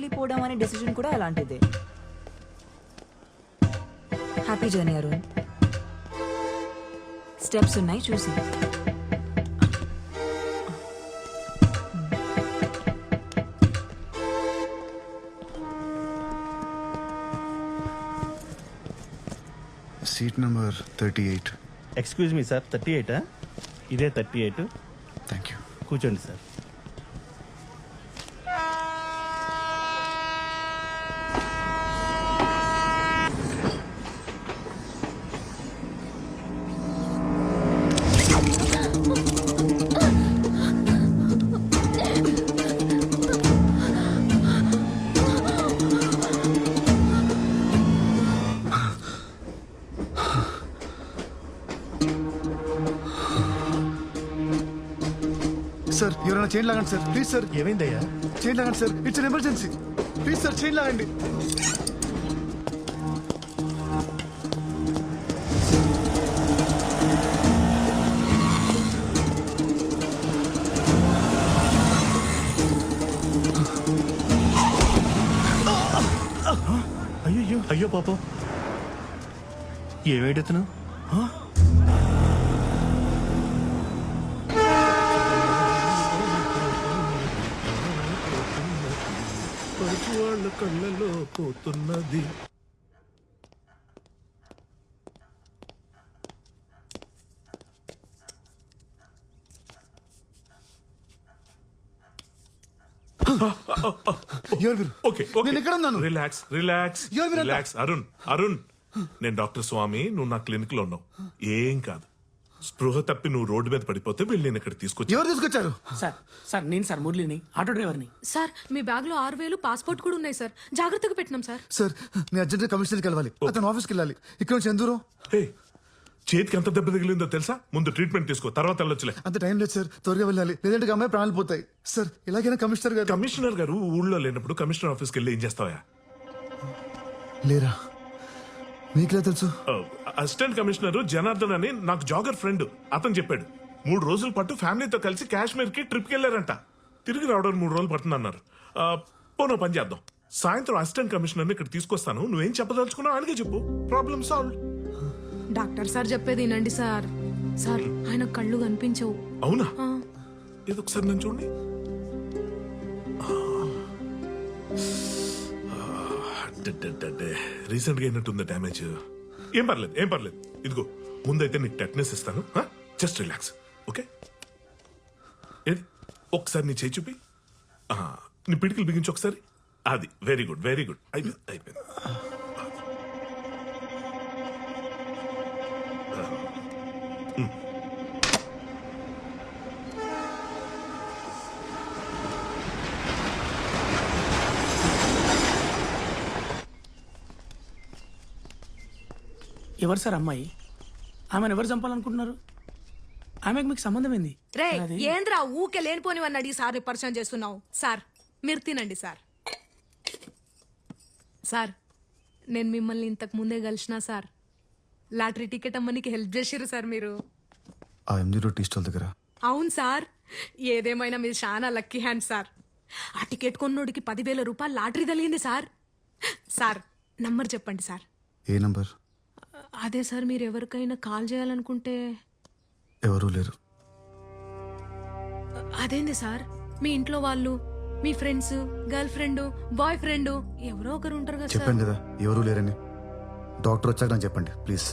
వెళ్ళిపోవడం అనే డెసిషన్ కూడా అలాంటిదే. Happy journey Arun. స్టెప్స్ ఉన్నాయి చూసి. Seat number 38. Excuse me sir, 38 ఇదే 38. Thank you. కూర్చోండి సార్. సార్ ఎవరైనా చైన్ లాగండి సార్, ప్లీజ్ సార్. ఏమైందయ్యా? చైన్ లాగండి sir, it's an emergency. Please sir chain లాగండి. అయ్యో అయ్యో పాపం, ఏమేడుతున్నావు? వాళ్ళ కళ్ళలో పోతున్నది. నేను ఎక్కడ ఉన్నాను? Relax relax relax. Arun Arun, నేను డాక్టర్ స్వామి, నువ్వు నా క్లినిక్ లో ఉన్నావు. ఏం కాదు. స్పృహ తప్పి నువ్వు రోడ్డు మీద పడిపోతే వెళ్ళి నేను ఇక్కడ తీసుకొచ్చి. ఎవరు తీసుకొచ్చారు? సార్ నేను సార్ మురళిని, ఆటో డ్రైవర్ని. సార్ మీ బ్యాగ్ లో 6,000 పాస్పోర్ట్ కూడా ఉన్నాయి సార్, జాగ్రత్తగా పెట్టినాం సార్. సార్ నేను అర్జెంట్ గా కమిషనర్కి వెళ్ళాలి. అతను ఆఫీస్కి వెళ్ళాలి. ఇక్కడ నుంచి ఎంత దూరం? హే, చేతికి ఎంత దెబ్బ తగిలిందో తెలుసా? ముందు ట్రీట్మెంట్ తీసుకో, తర్వాత వెళ్ళొచ్చులే. అంత టైం లేదు సార్, త్వరగా వెళ్ళాలి, లేదంటే అమ్మాయి ప్రాణాలు పోతాయి. సార్ ఇలాగైనా కమిషనర్ గారు. కమిషనర్ గారు ఊళ్ళో లేనప్పుడు కమిషనర్ ఆఫీస్కి వెళ్ళి ఏం చేస్తావా? లేరా? మీకులా తెలుసు? అసిస్టెంట్ కమిషనర్ జనార్దన్ అని నాకు జాగర్ ఫ్రెండ్, అతను చెప్పాడు. 3 రోజుల పాటు ఫ్యామిలీతో కలిసి కాశ్మీర్ కి ట్రిప్ కి వెళ్ళారంట. తిరిగి రావడం 3 రోజులు పడుతుంది అన్నారు. పోనో పని చేద్దాం, సాయంత్రం అసిస్టెంట్ కమిషనర్ ఇక్కడ తీసుకొస్తాను. నువ్వేం చెప్పదలుచుకున్నావు అడిగే చెప్పు, ప్రాబ్లం సాల్వ్. డాక్టర్ సార్ చెప్పేది వినండి సార్. సార్ ఆయన కళ్ళు కనిపించవు. అవునా? ఆ, ఏదో ఒకసారి నన్ను చూడండి. రీసెంట్ గా అయినట్టుంది డ్యామేజ్. ఏం పర్లేదు ఏం పర్లేదు. ఇదిగో ముందైతే నీకు టెట్నెస్ ఇస్తాను. Just relax, okay? ఏది ఒకసారి నీ చేయి చూపి. నీ పిడికిలు బిగించి ఒకసారి. అది వెరీ గుడ్ వెరీ గుడ్. అయిపోయింది అయిపోయింది. ఎవరు సార్ అమ్మాయి? ఆమెను ఎవరు చంపాలనుకుంటున్నారు? ఆమెకు మీకు సంబంధం ఏంది? రే ఏంద్రా ఊకే లేనిపోనివని అడిగి సార్ పరిచయం చేస్తున్నావు. సార్ మీరు తినండి సార్. సార్ నేను మిమ్మల్ని ఇంతకు ముందే కలిసిన సార్. లాటరీ టికెట్ అమ్మనికి హెల్ప్ చేసిర్రు సార్ మీరు. ఆ ఎంజీ టీ స్టాల్ దగ్గర. అవును సార్, ఏదేమైనా మీరు చాలా లక్కీ హ్యాండ్ సార్. ఆ టికెట్ కొన్నోడికి 10,000 రూపాయలు లాటరీ తగిలింది సార్. సార్ నంబర్ చెప్పండి సార్. ఏ నంబర్? అదే సార్, మీరు ఎవరికైనా కాల్ చేయాలనుకుంటే. ఎవరూ లేరు. అదేంది సార్, మీ ఇంట్లో వాళ్ళు, మీ friends, girlfriend, boyfriend ఎవరో ఒకరు ఉంటారు కదా సార్. చెప్పాను కదా ఎవరూ లేరని. డాక్టర్ వచ్చాక నాకు చెప్పండి ప్లీజ్.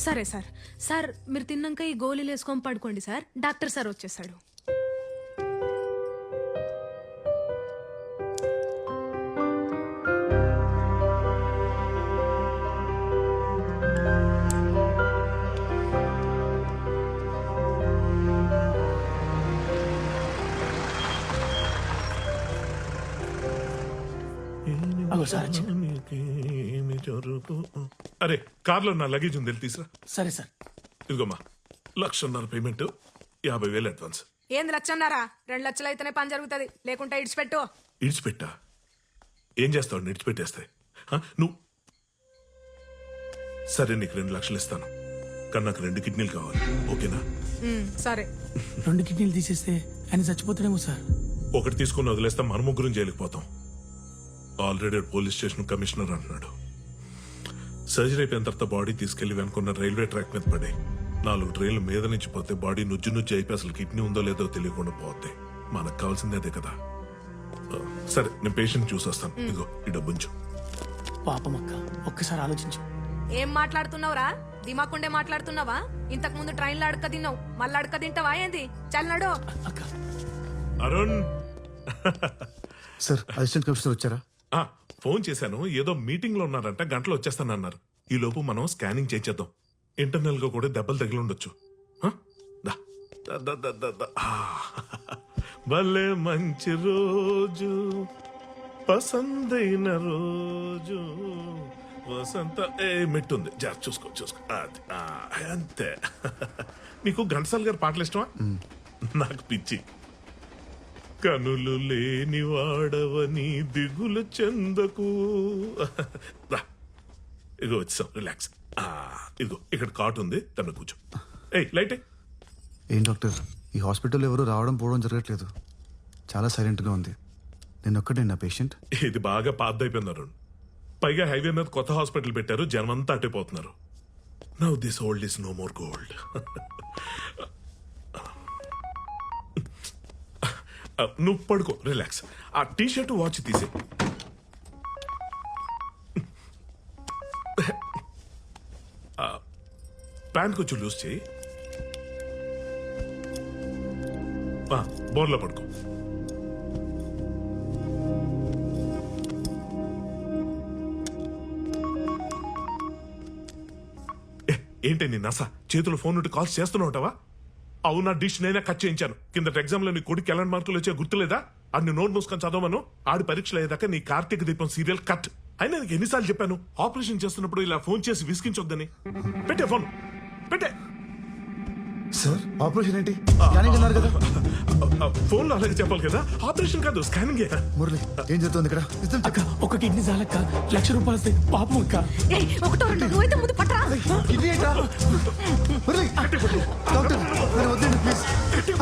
సరే సార్. సార్ మీరు తిన్నాక ఈ గోళీలు వేసుకొని పడుకోండి సార్, డాక్టర్ సార్ వచ్చేసాడు. అరే కార్లో నా లగేజ్ ఉంది, తీసురా. సరే సార్. ఇదిగోమ్మా 1,00,000 payment, 50,000 advance. ఏంది 1,00,000? 2 లక్షలు అయితేనే పని జరుగుతుంది, లేకుంటే ఇడిచిపెట్టు. ఇడిచిపెట్టా? ఏం చేస్తావు? ఇడిచిపెట్టేస్తాయి నువ్వు. సరే నీకు 2 లక్షలు ఇస్తాను, కానీ నాకు 2 కిడ్నీలు కావాలి, ఓకేనా? సరే. 2 కిడ్నీలు తీసేస్తే ఆయన చచ్చిపోతాడేమో సార్. ఒకటి తీసుకుని వదిలేస్తాం, మన ముగ్గురం జైలుకి పోతాం. ఆల్రెడీ పోలీస్ స్టేషన్ కమిషనర్ అంటున్నాడు. సర్జరీ అయిపోయిన తర్వాత బాడీ తీసుకెళ్లి వెనుకున్న రైల్వే ట్రాక్ మీద పడి 4 ట్రైన్ల మీద నుంచి పోతే బాడీ నుజ్జు అయిపోయి అసలు కిడ్నీ ఉందో లేదో తెలియకుండా పోతే మనకు కావాల్సిందే అదే కదా. సరే నేను పేషెంట్ చూసొస్తాను. ఇగో ఈ డబ్బుంచు. పాపం అక్క, ఒక్కసారి ఆలోచించు. ఏం మాట్లాడుతున్నావురా? దిమాకుండే మాట్లాడుతున్నావా? ఇంతకు ముందు ట్రైన్లో అడక తిన్నావు, మళ్ళీ అడక తింటావా ఏంది? చల్లడు. అక్క అరుణ్ సార్ అసిస్టెంట్ కమిషనర్ వచ్చారా? ఆ, ఫోన్ చేశాను. ఏదో మీటింగ్ లో ఉన్నారంట, గంటలో వచ్చేస్తానన్నారు. ఈ లోపు మనం స్కానింగ్ చేయించేద్దాం. ఇంటర్నల్ గా కూడా దెబ్బలు తగిలి ఉండొచ్చు. ఆ, దా, దా, దా, దా, దా, దా. ఆ, భలే మంచి రోజు, పసందైన రోజు, వసంత ఏ మెట్టుంది. చూసుకో అది, ఆ, అంతే. నీకు ఘంటసాల గారి పాటలు ఇష్టమా? నాకు పిచ్చి. కనులు లేని వాడవని దిగులు చెందకు. రా, ఇదిగో వచ్చాం. రిలాక్స్. ఇదిగో ఇక్కడ కాట్ ఉంది, తన కూర్చో. ఏయ్ లైట్. ఏం డాక్టర్, ఈ హాస్పిటల్ ఎవరు రావడం పోవడం జరగట్లేదు. చాలా సైలెంట్గా ఉంది. నేను ఒక్కటే నా పేషెంట్. ఇది బాగా పాతైపోయినారు. పైగా హైవే మీద కొత్త హాస్పిటల్ పెట్టారు, జనమంతా అట్టిపోతున్నారు. Now this old is no more gold. నువ్వు పడుకో, రిలాక్స్. ఆ టీ షర్ట్ వాచ్ తీసే. ప్యాంట్ కొంచెం లూజ్ చేయి. బోర్లో పడుకో. ఏంటి నీ నస? చేతులు ఫోన్ నుండి కాల్స్ చేస్తూనే ఉంటావా? అవునా, డిష్ నైనా కట్ చేయించాను. కింద ఎగ్జామ్ లో నీ కొడుకు ఎలాంటి మార్కులు వచ్చా గుర్తులేదా? ఆడిని నోట్ మూసుకొని చదవమను. ఆడి పరీక్షలు అయ్యేదాకా నీ కార్తీక దీపం సీరియల్ కట్. అయినా నీకు ఎన్నిసార్లు చెప్పాను ఆపరేషన్ చేస్తున్నప్పుడు ఇలా ఫోన్ చేసి విసిగించొద్దని? పెట్టే ఫోన్, పెట్టే. సార్ ఆపరేషన్ ఏంటి? స్కానింగ్ అన్నారు కదా. ఫోన్ లో అలాగే చెప్పాలి కదా. ఆపరేషన్ కాదు, స్కానింగ్. మురళి ఏం జరుగుతుంది ఇక్కడ? అక్క, ఒక కిడ్నీ చాలక్క, ₹1,00,000 వస్తాయి. పాపం అక్క. ఏయ్, ఒకటో రెండు నువ్వైతే ముందు పట్టరా. ఇది ఏంట్రా? మురళి డాక్టర్ నేను వద్దండి ప్లీజ్.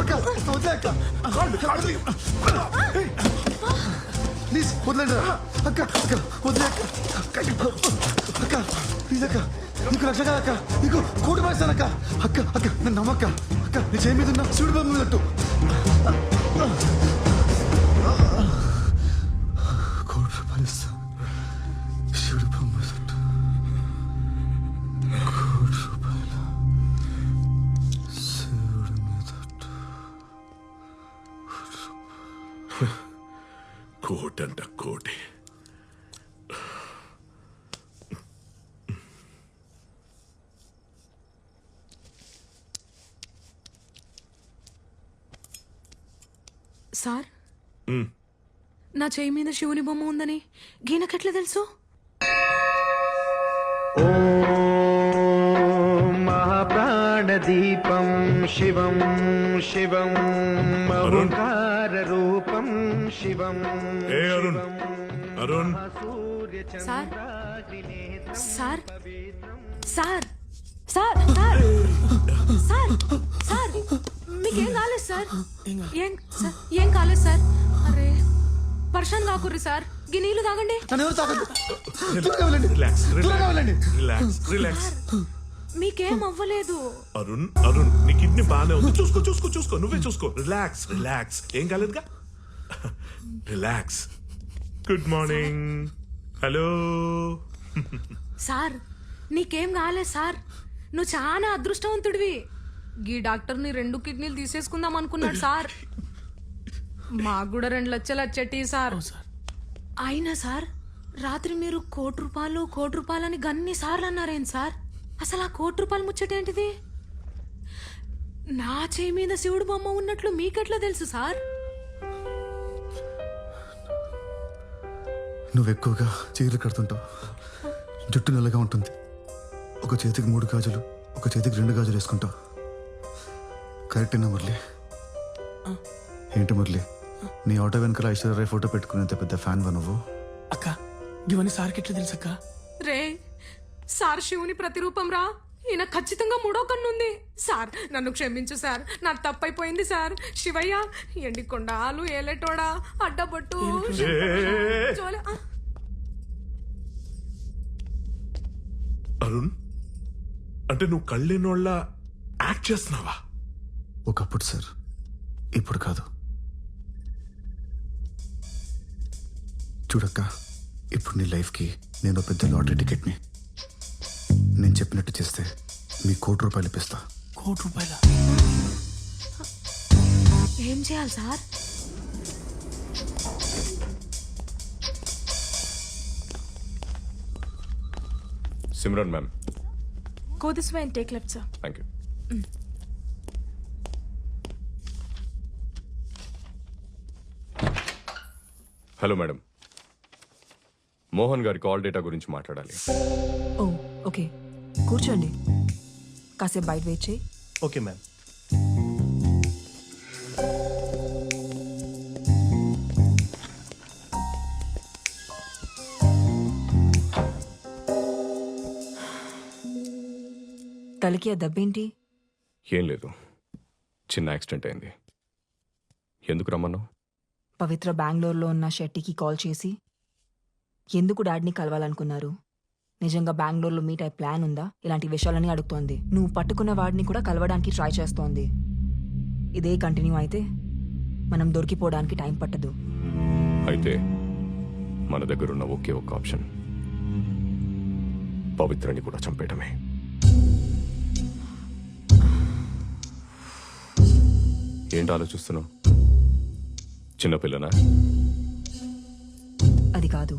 అక్క వద్దే అక్క, ప్లీజ్ వదలండి రా. అక్క అక్క వద్దే అక్క, అక్క ప్లీజ్ అక్క. నీకు లక్ష కాదు అక్క, నీకు కోటి పాయిస్తాను అక్క. అక్క అక్క నన్ను నమ్మక్క. అక్క నీ చేయి మీద ఉన్న శివుడి బొమ్మ మీద పెట్టు. ₹1,00,000 ఇస్తా. శివుడి బొమ్మ మీద పెట్టు. ₹1,00,000 శివుడి మీద పెట్టు. కోటి అంట, కోటి. సార్, నా చేయి మీద శివుని బొమ్మ ఉందని గీనకెట్లా తెలుసు? మహాప్రాణదీపం శివం శివం ఓంకారరూపం శివం. ఏ Arun, Arun. Sir sir sir sir sir sir sir మీకేం కాలేదు సార్? ఏం కాలేదు సార్? అరే వర్షం కాకుర్రి సార్, గీ నీళ్లు తాగండి. నన్ను ఎవరు తాగొద్దు. త్వరగా వెళ్ళండి. రిలాక్స్, త్వరగా వెళ్ళండి. Relax, relax. మీకేం అవ్వలేదు. అరుణ్, అరుణ్ నీ కిడ్నీ బాగానే ఉంది. చూసుకో చూసుకో చూసుకో, నువ్వే చూసుకో. Relax, relax. ఏం కాలేదుగా. Relax. Good morning. Hello sir, నీకేం కాలేదు సార్. నువ్వు చాలా అదృష్టవంతుడివి. గీ డాక్టర్ని 2 కిడ్నీలు తీసేసుకుందాం అనుకున్నాడు సార్. మాకు కూడా 2 లక్షలు వచ్చేటి సార్. అయినా సార్, రాత్రి మీరు ₹1,00,000 అని గన్ని సార్లు అన్నారేం సార్? అసలు ఆ ₹1,00,000 ముచ్చటేంటిది? నా చేయి మీద శివుడు బొమ్మ ఉన్నట్లు మీకెట్లా తెలుసు సార్? నువ్వు ఎక్కువగా చీరలు కడుతుంటావు, జుట్టు నల్లగా ఉంటుంది. ఒక చేతికి 3 గాజులు, ఒక చేతికి 2 గాజులు వేసుకుంటావు. కరెక్టేనా మురళి? ఏంటి మురళి, నీ ఆటో వెనకాల ఐశ్వర్య ఫోటో పెట్టుకునేంత పెద్ద ఫ్యాన్ వా నువ్వు? అక్క ఇవన్నీ సార్కి ఎట్లా తెలుసు అక్క? రే, సార్ శివుని ప్రతిరూపం రా. ఈయన ఖచ్చితంగా 3వ కన్నుంది. సార్ నన్ను క్షమించు సార్, నాకు తప్పైపోయింది సార్. శివయ్య, ఎండి కొండాలు ఏలేటోడా, అడ్డబొట్టు, అరుణ్ అంటే నువ్వు కళ్ళేనోళ్ళ యాక్ట్ చేస్తున్నావా? ఒకప్పుడు సార్, ఇప్పుడు కాదు. చూడక్క, ఇప్పుడు నీ లైఫ్కి నేను పెద్ద లాటరీ టికెట్ని. నేను చెప్పినట్టు చేస్తే మీ ₹1,00,00,000 ఇప్పిస్తా. ₹1,00,00,000 ఏం చేయాలి sir? Simran ma'am, Go this way and take left, sir. Thank you. Hello madam, Mohan గారి కాల్ డేటా గురించి మాట్లాడాలి. ఓ ఓకే, కూర్చోండి. కాసేపు బయట వెయిట్ చేయి. Okay ma'am. తలకి ఆ దెబ్బేంటి? ఏం లేదు, చిన్న యాక్సిడెంట్ అయింది. ఎందుకు రమ్మన్నావు? పవిత్ర బెంగళూరులో ఉన్న షెట్టికి కాల్ చేసి ఎందుకు డాడీని కలవాలనుకున్నారు, నిజంగా బెంగళూరులో మీట్ అయ్యే ప్లాన్ ఉందా, ఇలాంటి విషయాలని అడుగుతోంది. నువ్వు పట్టుకున్న వాడిని కూడా కలవడానికి ట్రై చేస్తోంది. ఇదే కంటిన్యూ అయితే మనం దొరికిపోవడానికి టైం పట్టదు. అయితే మన దగ్గర ఉన్న ఒకే ఒక ఆప్షన్ పవిత్రని కూడా చంపేయటమే. ఏంటి ఆలోచిస్తున్నావు? చిన్నపిల్లనా? అది కాదు,